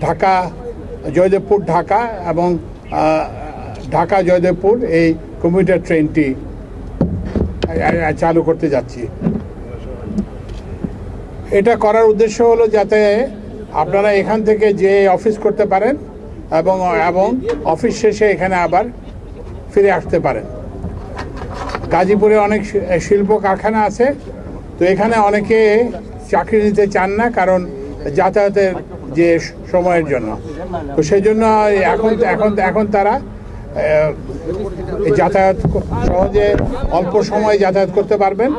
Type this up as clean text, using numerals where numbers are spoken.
ঢাকা জয়দেবপুর ঢাকা এবং ঢাকা জয়দেবপুর এই কমিউটার ট্রেনটি চালু করতে যাচ্ছি। এটা করার উদ্দেশ্য হলো যাতে আপনারা এখান থেকে যে অফিস করতে পারেন এবং অফিস শেষে এখানে আবার ফিরে আসতে পারেন। গাজীপুরে অনেক শিল্প কারখানা আছে, তো এখানে অনেকে চাকরি নিতে চান না কারণ যাতায়াতের যে সময়ের জন্য, তো সেই জন্য এখন তারা যাতায়াত সহজে অল্প সময়ে যাতায়াত করতে পারবেন।